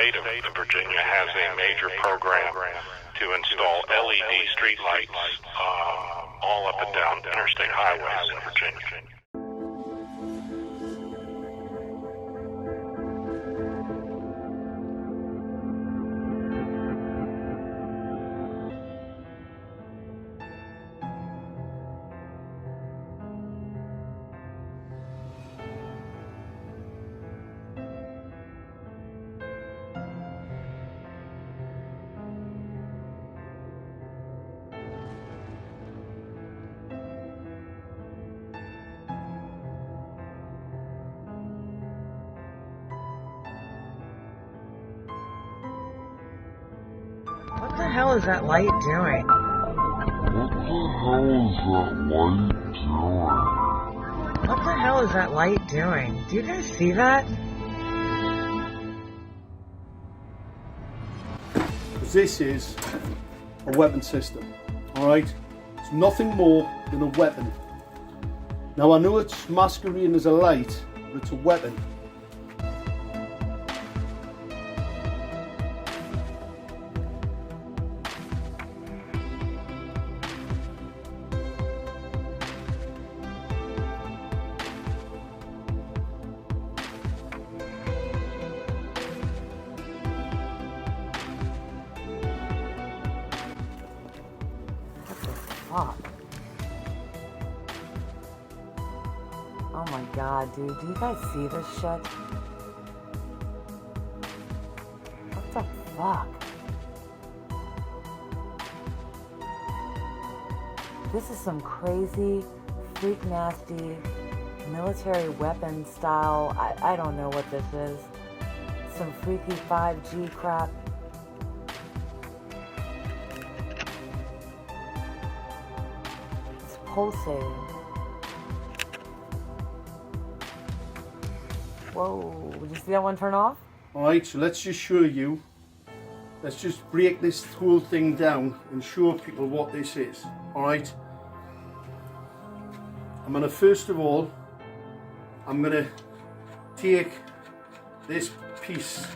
state of Virginia has a major program to install LED streetlights all up and down interstate highways in Virginia. What the hell is that light doing? What the hell is that light doing? Do you guys see that? This is a weapon system, alright? It's nothing more than a weapon. Now I know it's masquerading as a light, but it's a weapon. Fuck. Oh my god, dude. Do you guys see this shit? What the fuck? This is some crazy, freak nasty, military weapon style. I don't know what this is. Some freaky 5G crap. Pulsating. Whoa, did you see that one turn off? Alright, so let's just show you. Let's just break this whole thing down and show people what this is. Alright? I'm gonna first of all, I'm gonna take this piece,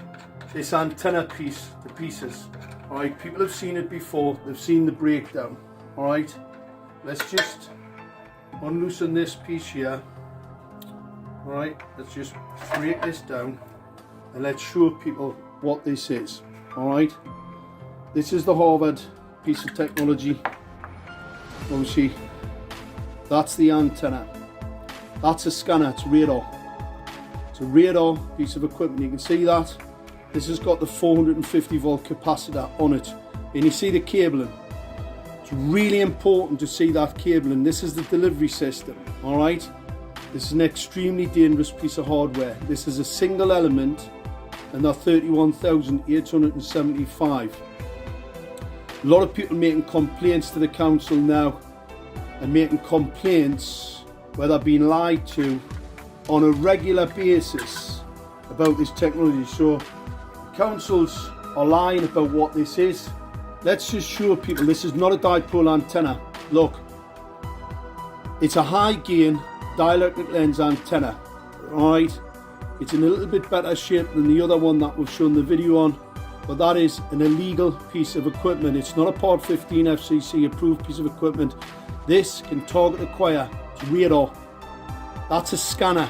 this antenna piece to pieces. Alright, people have seen it before, they've seen the breakdown. Alright? Let's just unloosen this piece here. Alright, let's just break this down and let's show people what this is. Alright, this is the Harvard piece of technology. Obviously, that's the antenna. That's a scanner, it's radar. It's a radar piece of equipment, you can see that. This has got the 450 volt capacitor on it. And you see the cabling. It's really important to see that cabling. This is the delivery system, alright? This is an extremely dangerous piece of hardware. This is a single element and they're 31,875. A lot of people making complaints to the council now and making complaints where they're being lied to on a regular basis about this technology. So councils are lying about what this is. Let's just show people this is not a dipole antenna. Look, it's a high gain dielectric lens antenna. Alright, it's in a little bit better shape than the other one that we've shown the video on, but that is an illegal piece of equipment. It's not a Part 15 FCC approved piece of equipment. This can target acquire, it's radar. That's a scanner.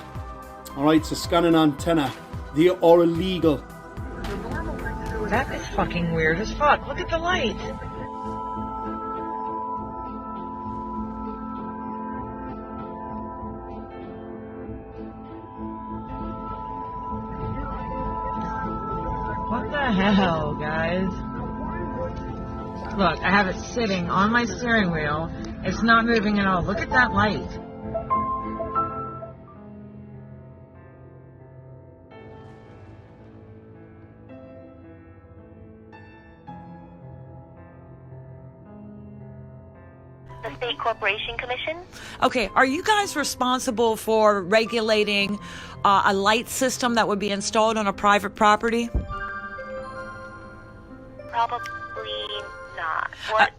Alright, it's a scanning antenna. They are illegal. That is fucking weird as fuck. Look at the light. What the hell, guys? Look, I have it sitting on my steering wheel. It's not moving at all. Look at that light. The State Corporation Commission. Okay, are you guys responsible for regulating a light system that would be installed on a private property? Probably not. What,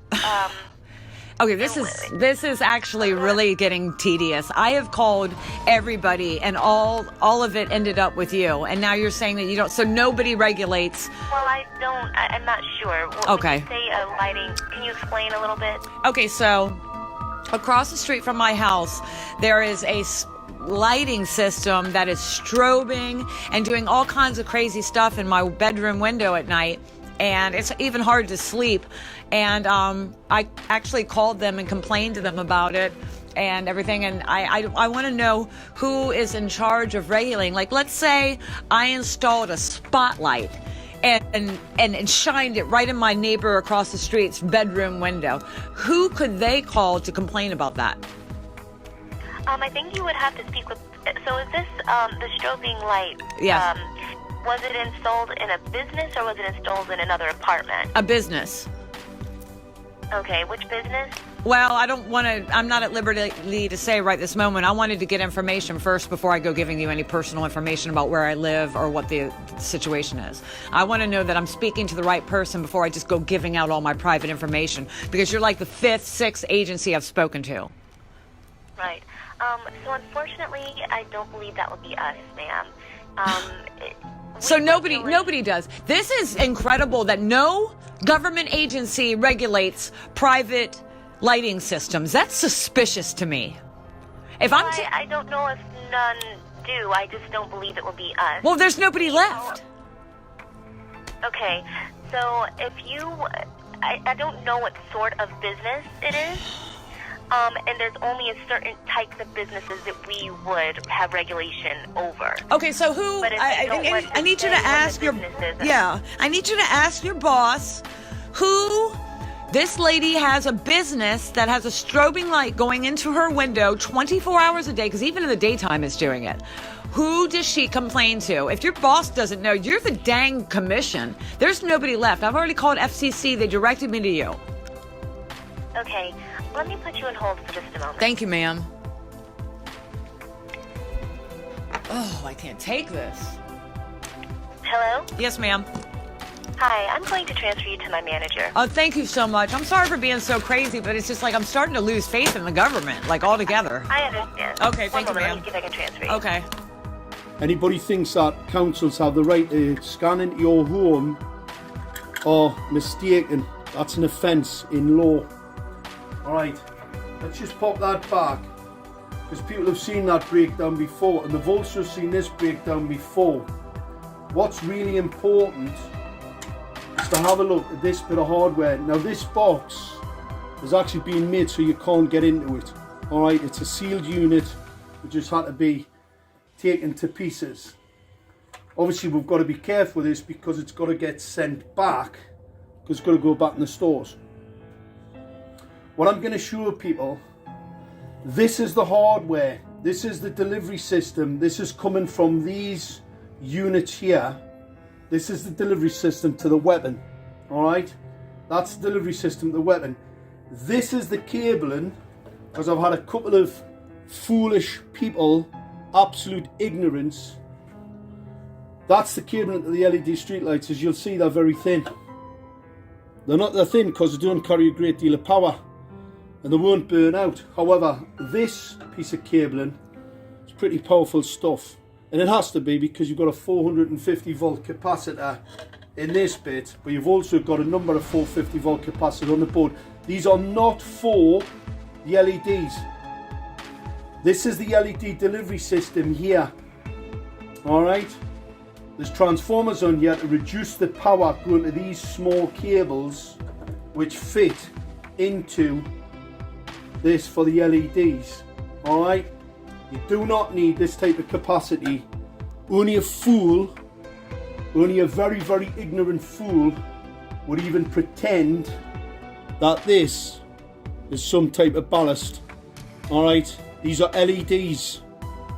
Okay, this is actually really getting tedious. I have called everybody, and all of it ended up with you. And now you're saying that you don't. So nobody regulates. Well, I'm not sure. Okay. When you say lighting, can you explain a little bit? Okay, so across the street from my house, there is a lighting system that is strobing and doing all kinds of crazy stuff in my bedroom window at night. And it's even hard to sleep. And I actually called them and complained to them about it and everything. And I want to know who is in charge of regulating. Like, let's say I installed a spotlight and shined it right in my neighbor across the street's bedroom window. Who could they call to complain about that? I think you would have to speak with. So is this the strobing light? Yes. Was it installed in a business or was it installed in another apartment? A business. Okay, which business? Well, I'm not at liberty to say right this moment. I wanted to get information first before I go giving you any personal information about where I live or what the situation is. I want to know that I'm speaking to the right person before I just go giving out all my private information, because you're like the 5th, 6th agency I've spoken to. Right. So unfortunately, I don't believe that would be us, ma'am. So nobody does. This is incredible that no government agency regulates private lighting systems. That's suspicious to me. I don't know if none do. I just don't believe it will be us. Well, there's nobody left. Okay, so if you, I don't know what sort of business it is. And there's only a certain types of businesses that we would have regulation over. Okay, so who? I need you to ask your. Yeah, I need you to ask your boss who. This lady has a business that has a strobing light going into her window 24 hours a day, because even in the daytime it's doing it. Who does she complain to? If your boss doesn't know, you're the dang commission. There's nobody left. I've already called FCC. They directed me to you. Okay. Let me put you on hold for just a moment. Thank you, ma'am. Oh, I can't take this. Hello? Yes, ma'am. Hi, I'm going to transfer you to my manager. Oh, thank you so much. I'm sorry for being so crazy, but it's just like I'm starting to lose faith in the government, like altogether. I understand. Okay, thank you, ma'am. Let me see if I can transfer you. Okay. Anybody thinks that councils have the right to scan into your home are mistaken. That's an offence in law. Alright, let's just pop that back, because people have seen that breakdown before, and they've also seen this breakdown before. What's really important is to have a look at this bit of hardware. Now, this box is actually being made so you can't get into it. Alright, it's a sealed unit, it just had to be taken to pieces. Obviously, we've got to be careful with this because it's got to get sent back, because it's got to go back in the stores. What I'm going to show people, this is the hardware, this is the delivery system, this is coming from these units here. This is the delivery system to the weapon, alright? That's the delivery system to the weapon. This is the cabling, because I've had a couple of foolish people, absolute ignorance. That's the cabling to the LED streetlights. As you'll see, they're very thin. They're not that thin because they don't carry a great deal of power, and they won't burn out. However, this piece of cabling is pretty powerful stuff, and it has to be because you've got a 450 volt capacitor in this bit, but you've also got a number of 450 volt capacitors on the board. These are not for the LEDs. This is the LED delivery system here. Alright, there's transformers on here to reduce the power going to these small cables which fit into this for the LEDs. Alright, you do not need this type of capacity. Only a fool, only a very, very ignorant fool would even pretend that this is some type of ballast. Alright, these are LEDs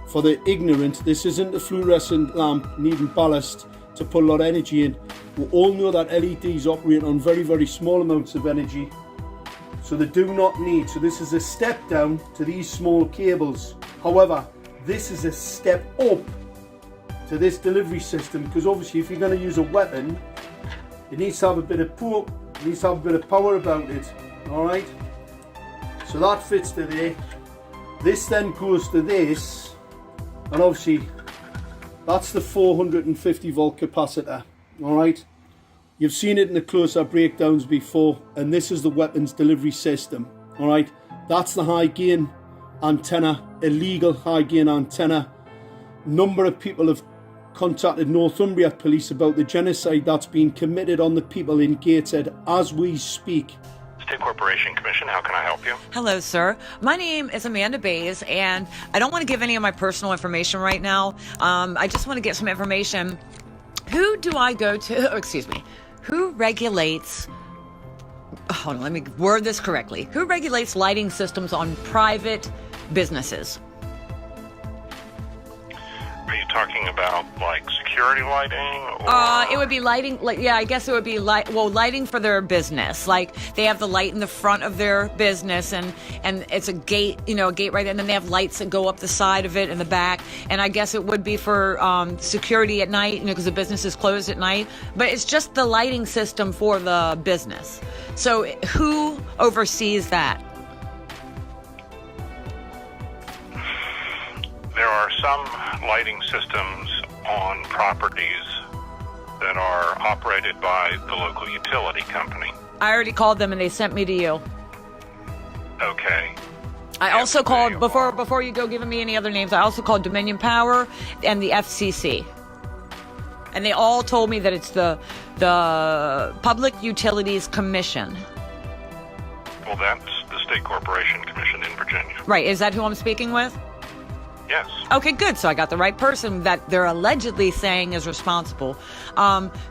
for the ignorant. This isn't a fluorescent lamp needing ballast to put a lot of energy in. We all know that LEDs operate on very, very small amounts of energy, so they do not need. So this is a step down to these small cables. However, this is a step up to this delivery system, because obviously if you're going to use a weapon, it needs to have a bit of power, it needs to have a bit of power about it. Alright, So that fits to there. This then goes to this, and obviously that's the 450 volt capacitor. All right, you've seen it in the closer breakdowns before, and this is the weapons delivery system. All right, that's the high gain antenna, illegal high gain antenna. Number of people have contacted Northumbria Police about the genocide that's been committed on the people in Gateshead as we speak. State Corporation Commission, how can I help you? Hello, sir. My name is Amanda Bays, and I don't want to give any of my personal information right now. I just want to get some information. Who do I go to? Oh, excuse me. Who regulates... Hold on, let me word this correctly. Who regulates lighting systems on private businesses? Are you talking about like security lighting? Or... It would be lighting. Yeah, I guess it would be lighting for their business. Like they have the light in the front of their business, and it's a gate, a gate right there, and then they have lights that go up the side of it in the back. And I guess it would be for security at night, because the business is closed at night. But it's just the lighting system for the business. So who oversees that? There are some lighting systems on properties that are operated by the local utility company. I already called them and they sent me to you. Okay. I also called, before you go giving me any other names, I also called Dominion Power and the FCC. And they all told me that it's the Public Utilities Commission. Well, that's the State Corporation Commission in Virginia. Right, is that who I'm speaking with? Yes. Okay, good. So I got the right person that they're allegedly saying is responsible.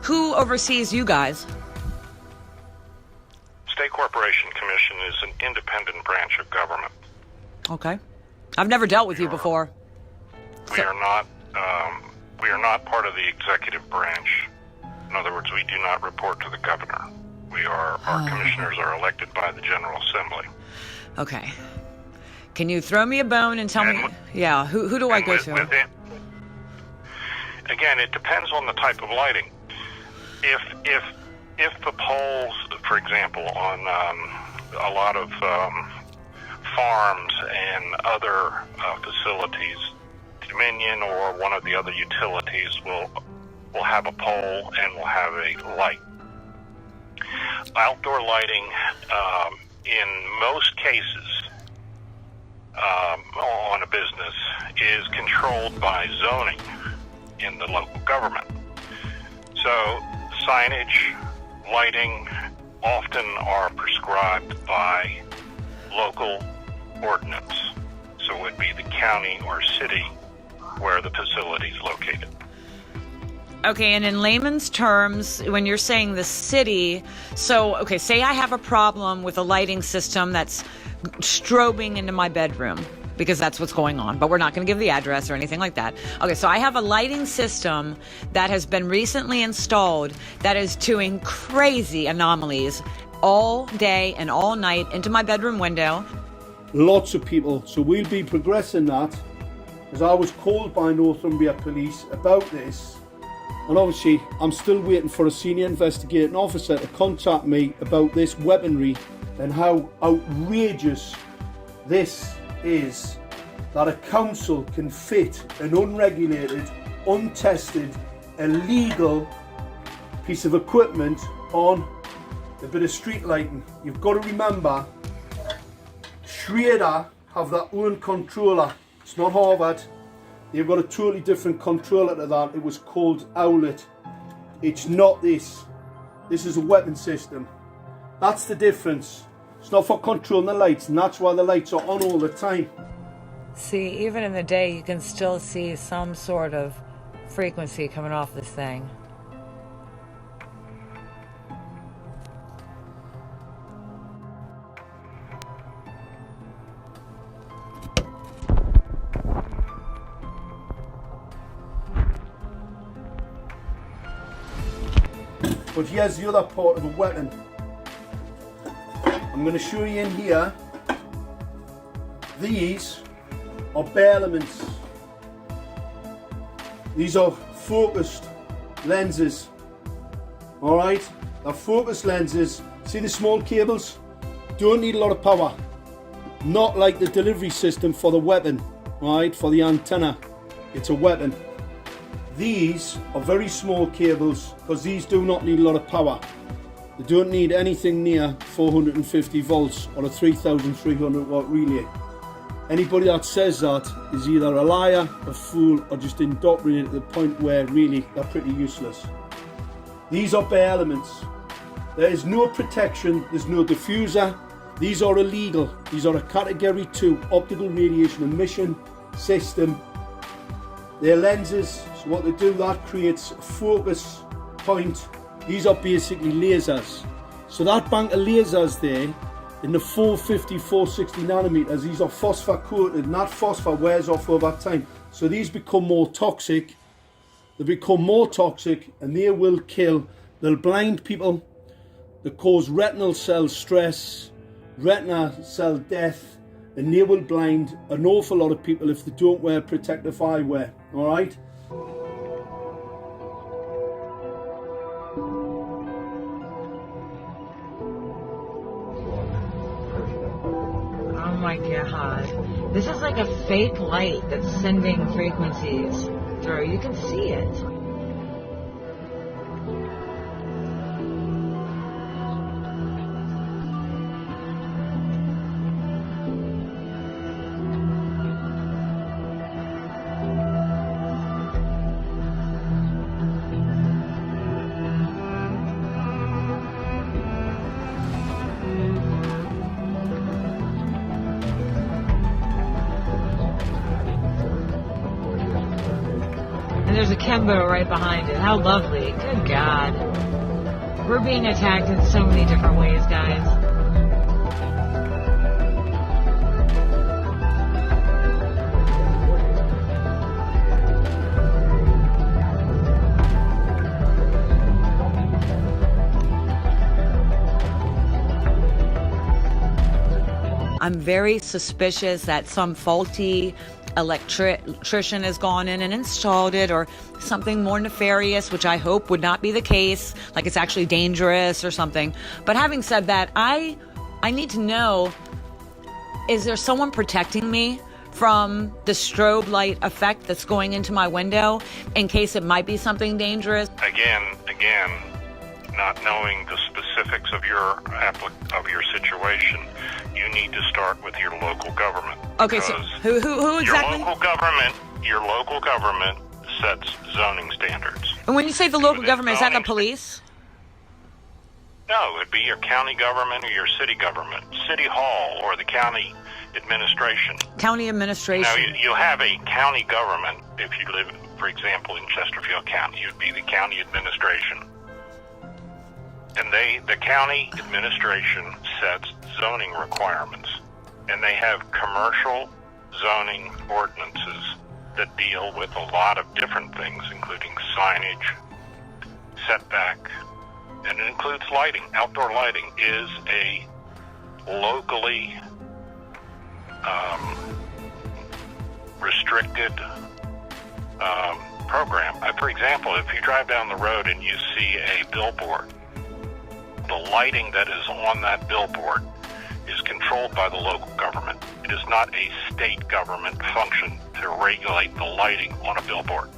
Who oversees you guys? State Corporation Commission is an independent branch of government. Okay. I've never dealt with you before. We are not part of the executive branch. In other words, we do not report to the governor. Our commissioners are elected by the General Assembly. Okay. Can you throw me a bone and tell me? Yeah. Who do I go to? Again, it depends on the type of lighting. If the poles, for example, on a lot of farms and other facilities, Dominion or one of the other utilities will have a pole and will have a light. Outdoor lighting, in most cases, on a business is controlled by zoning in the local government. So signage, lighting often are prescribed by local ordinance. So it would be the county or city where the facility is located. Okay, and in layman's terms, when you're saying the city, say I have a problem with a lighting system that's strobing into my bedroom, because that's what's going on, but we're not going to give the address or anything like that. Okay, so I have a lighting system that has been recently installed that is doing crazy anomalies all day and all night into my bedroom window. Lots of people, so we'll be progressing that, as I was called by Northumbria Police about this. And obviously, I'm still waiting for a senior investigating officer to contact me about this weaponry and how outrageous this is, that a council can fit an unregulated, untested, illegal piece of equipment on a bit of street lighting. You've got to remember, Schrader have their own controller. It's not Harvard. They've got a totally different controller to that. It was called Owlet. It's not this. This is a weapon system. That's the difference. It's not for controlling the lights, and that's why the lights are on all the time. See, even in the day, you can still see some sort of frequency coming off this thing. But here's the other part of a weapon. I'm going to show you in here. These are bare elements. These are focused lenses. Alright? They're focused lenses. See the small cables? Don't need a lot of power. not like the delivery system for the weapon, right? For the antenna, it's a weapon. These are very small cables because these do not need a lot of power. They don't need anything near 450 volts or a 3300 watt relay. Anybody that says that is either a liar, a fool, or just indoctrinated to the point where really they're pretty useless. These are bare elements. There is no protection, there's no diffuser. These are illegal. These are a category 2 optical radiation emission system. They're lenses, so what they do, that creates a focus point. These are basically lasers. So that bank of lasers there, in the 450, 460 nanometers, these are phosphor coated, and that phosphor wears off over time. So these become more toxic. They become more toxic and they will kill. They'll blind people. They cause retinal cell stress, retina cell death, and they will blind an awful lot of people if they don't wear protective eyewear. All right? Oh my god. This is like a fake light that's sending frequencies through. You can see it. And there's a Kembo right behind it. How lovely. Good God. We're being attacked in so many different ways, guys. I'm very suspicious that some faulty electrician has gone in and installed it, or something more nefarious, which I hope would not be the case, like it's actually dangerous or something. But having said that, I need to know, is there someone protecting me from the strobe light effect that's going into my window in case it might be something dangerous? Again, not knowing the specifics of your situation, you need to start with your local government. Okay, so who exactly? Your local government sets zoning standards. And when you say the local government, is that the police? No, it'd be your county government or your city government, city hall or the county administration. County administration. Now, you have a county government. If you live, for example, in Chesterfield County, you'd be the county administration. And the county administration sets zoning requirements. And they have commercial zoning ordinances that deal with a lot of different things, including signage, setback, and it includes lighting. Outdoor lighting is a locally restricted program. For example, if you drive down the road and you see a billboard, the lighting that is on that billboard is controlled by the local government. It is not a state government function to regulate the lighting on a billboard.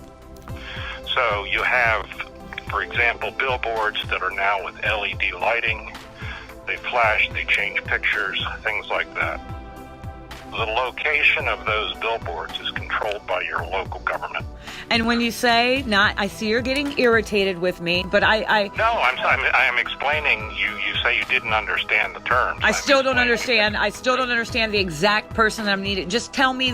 So you have, for example, billboards that are now with LED lighting. They flash, they change pictures, things like that. The location of those billboards is controlled by your local government. And when you say not, I see you're getting irritated with me, but I No, I'm explaining. You say you didn't understand the terms. I still don't understand. I still don't understand the exact person that I'm needed. Just tell me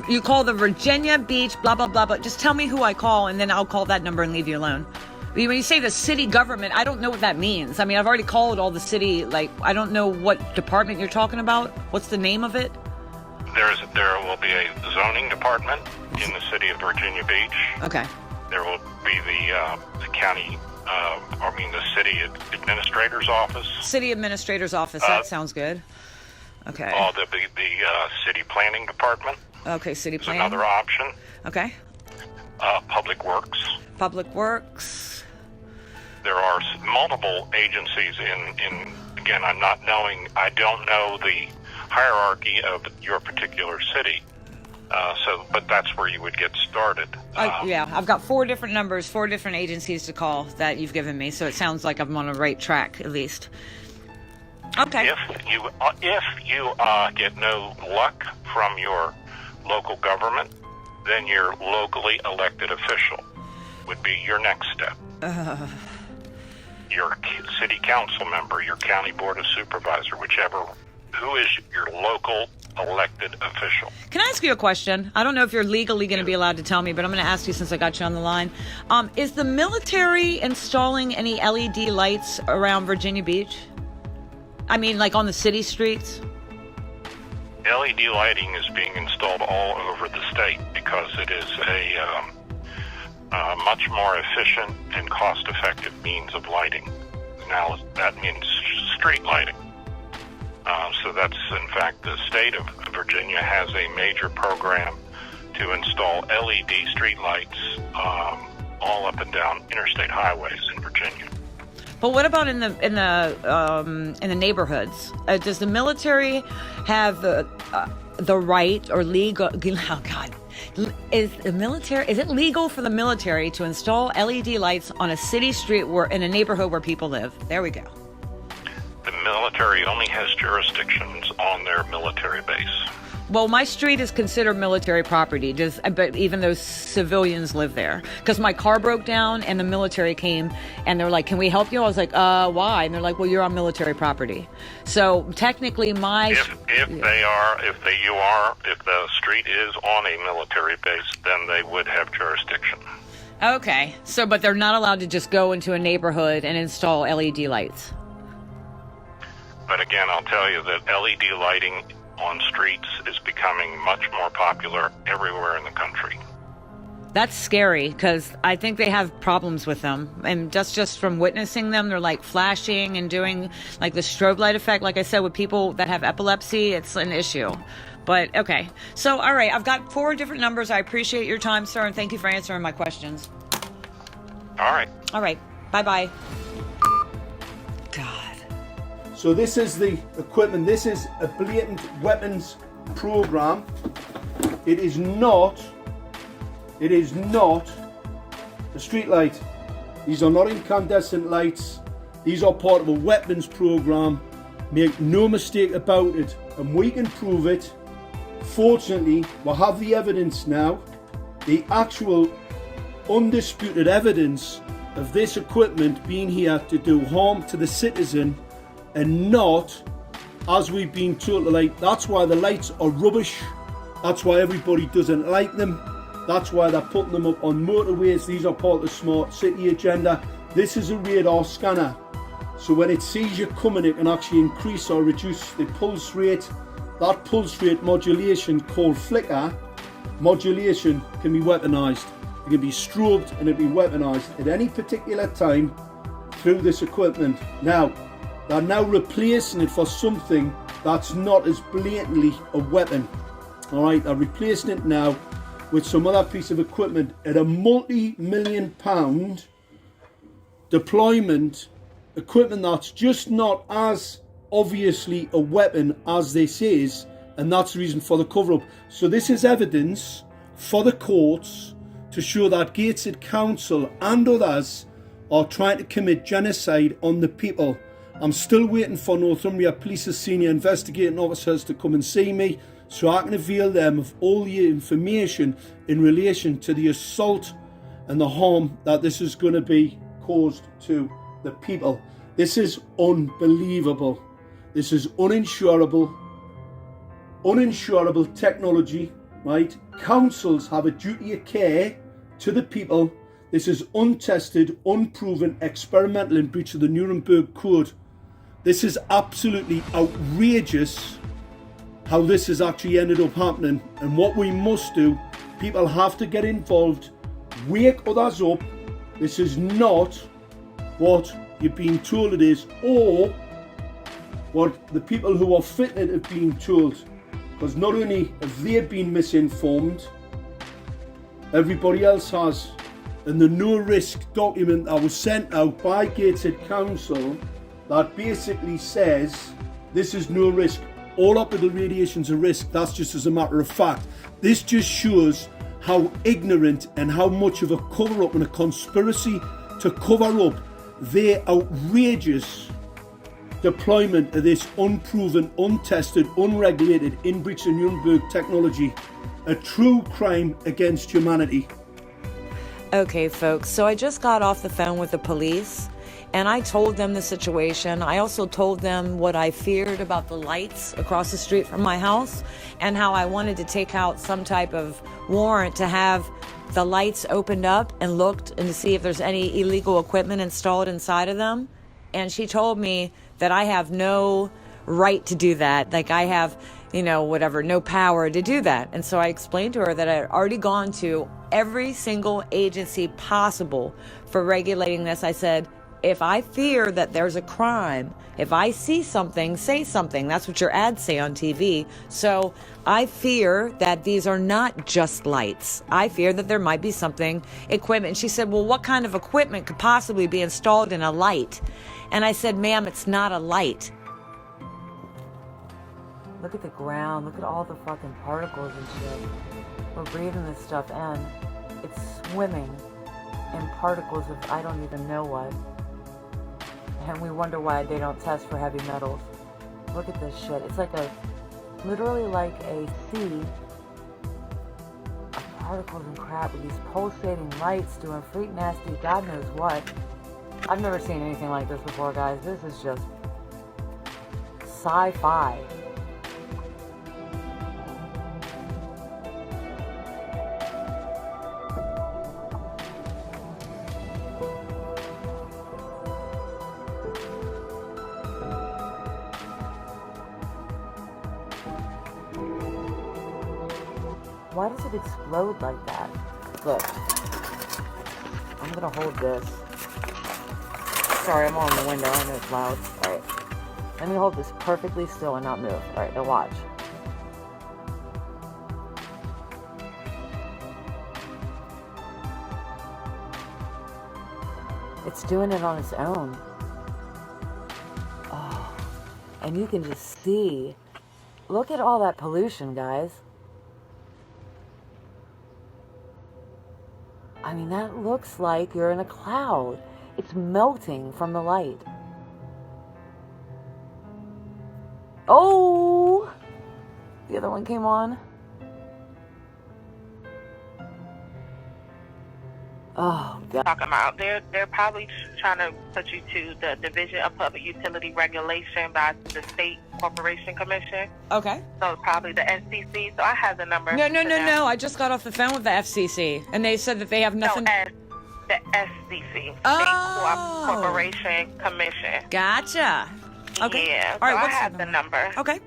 you call the Virginia Beach, blah, blah, blah, blah. Just tell me who I call, and then I'll call that number and leave you alone. When you say the city government, I don't know what that means. I mean, I've already called all the city, I don't know what department you're talking about. What's the name of it? There will be a zoning department in the city of Virginia Beach. Okay. There will be the county, the city administrator's office. City administrator's office. That sounds good. Okay. There'll be the city planning department. Okay, city planning. Another option. Okay. Public works. Public works. There are multiple agencies in again, I'm not knowing, I don't know the hierarchy of your particular city. But that's where you would get started. Yeah, I've got 4 different numbers, 4 different agencies to call that you've given me, so it sounds like I'm on the right track at least. Okay. If you get no luck from your local government, then your locally elected official would be your next step. Your city council member, your county board of supervisor, whichever. Who is your local elected official? Can I ask you a question? I don't know if you're legally going to be allowed to tell me, but I'm going to ask you since I got you on the line. Is the military installing any LED lights around Virginia Beach? I mean, like on the city streets? LED lighting is being installed all over the state because it is a much more efficient and cost-effective means of lighting. Now, that means street lighting. So that's, in fact, the state of Virginia has a major program to install LED street lights all up and down interstate highways in Virginia. But what about in the neighborhoods? Does the military have the right or legal? Oh God, is it legal for the military to install LED lights on a city street in a neighborhood where people live? There we go. The military only has jurisdictions on their military base. Well, my street is considered military property, but even though civilians live there. Because my car broke down and the military came and they're like, can we help you? I was like, why? And they're like, well, you're on military property. So technically if the street is on a military base, then they would have jurisdiction. Okay. So, but they're not allowed to just go into a neighborhood and install LED lights. But again, I'll tell you that LED lighting on streets is becoming much more popular everywhere in the country. That's scary because I think they have problems with them. And just from witnessing them, they're like flashing and doing like the strobe light effect. Like I said, with people that have epilepsy, it's an issue. But okay. So, all right. I've got 4 different numbers. I appreciate your time, sir. And thank you for answering my questions. All right. All right. Bye-bye. God. So this is the equipment. This is a blatant weapons program. It is not a street light. These are not incandescent lights. These are part of a weapons program. Make no mistake about it. And we can prove it. Fortunately, we have the evidence now. The actual undisputed evidence of this equipment being here to do harm to the citizen, and not, as we've been told, like, that's why the lights are rubbish. That's why everybody doesn't like them. That's why they're putting them up on motorways. These are part of the smart city agenda. This is a radar scanner. So when it sees you coming, it can actually increase or reduce the pulse rate. That pulse rate modulation, called flicker modulation, can be weaponized. It can be strobed and it can be weaponized at any particular time through this equipment. Now, they're now replacing it for something that's not as blatantly a weapon. Alright, they're replacing it now with some other piece of equipment at a multi-million pound deployment equipment that's just not as obviously a weapon as this is, and that's the reason for the cover-up. So this is evidence for the courts to show that Gateshead Council and others are trying to commit genocide on the people. I'm still waiting for Northumbria Police's senior investigating officers to come and see me so I can avail them of all the information in relation to the assault and the harm that this is going to be caused to the people. This is unbelievable. This is uninsurable technology, right? Councils have a duty of care to the people. This is untested, unproven, experimental in breach of the Nuremberg Code. This is absolutely outrageous how this has actually ended up happening. And what we must do, people have to get involved, wake others up. This is not what you're being told it is, or what the people who are fitting it have been told. Because not only have they been misinformed, everybody else has. And the no risk document that was sent out by Gateshead Council that basically says this is no risk all optical radiation's a risk. That's just as a matter of fact. This just shows how ignorant and how much of a cover-up and a conspiracy to cover up their outrageous deployment of this unproven, untested, unregulated, in breach of Nuremberg technology, a true crime against humanity. Okay, folks, so I just got off the phone with the police, and I told them the situation. I also told them what I feared about the lights across the street from my house, and how I wanted to take out some type of warrant to have the lights opened up and looked and to see if there's any illegal equipment installed inside of them. And she told me that I have no right to do that. Like, I have, no power to do that. And so I explained to her that I had already gone to every single agency possible for regulating this. I said, if I fear that there's a crime, if I see something, say something. That's what your ads say on TV. So I fear that these are not just lights. I fear that there might be something, equipment. And she said, well, what kind of equipment could possibly be installed in a light? And I said, ma'am, it's not a light. Look at the ground. Look at all the fucking particles and shit. We're breathing this stuff in. It's swimming in particles of I don't even know what. And we wonder why they don't test for heavy metals. Look at this shit. It's like literally like a sea of particles and crap with these pulsating lights doing freak nasty God knows what. I've never seen anything like this before, guys. This is just sci-fi. Why does it explode like that? Look, I'm gonna hold this. Sorry, I'm on the window. I know it's loud. Alright. Let me hold this perfectly still and not move. Alright, now watch. It's doing it on its own. Oh, and you can just see. Look at all that pollution, guys. I mean, that looks like you're in a cloud. It's melting from the light. Oh! The other one came on. Oh, God. Talking about they're probably trying to put you to the Division of Public Utility Regulation by the State Corporation Commission. Okay. So probably the SCC. So I have the number. No. I just got off the phone with the FCC, and they said that they have nothing. No, the SCC. Oh. State Corporation Commission. Gotcha. Okay. Yeah. All right. So What's I have the number. Okay.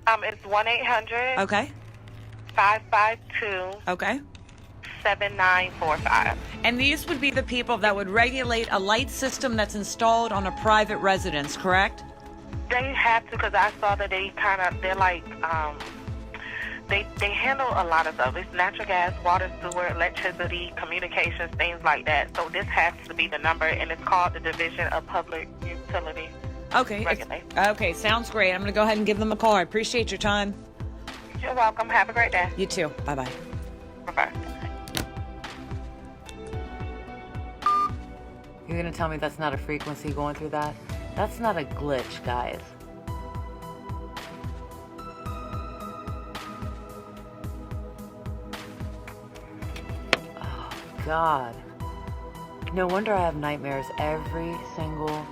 It's 1-800. Okay. 552. Okay. 7945. And these would be the people that would regulate a light system that's installed on a private residence, correct? They have to, because I saw that they're like, they handle a lot of stuff. It's natural gas, water, sewer, electricity, communications, things like that. So this has to be the number, and it's called the Division of Public Utility Okay. Regulation. Okay, sounds great. I'm going to go ahead and give them a call. I appreciate your time. You're welcome. Have a great day. You too. Bye-bye. Bye-bye. You're gonna tell me that's not a frequency going through that? That's not a glitch, guys. Oh, God. No wonder I have nightmares every single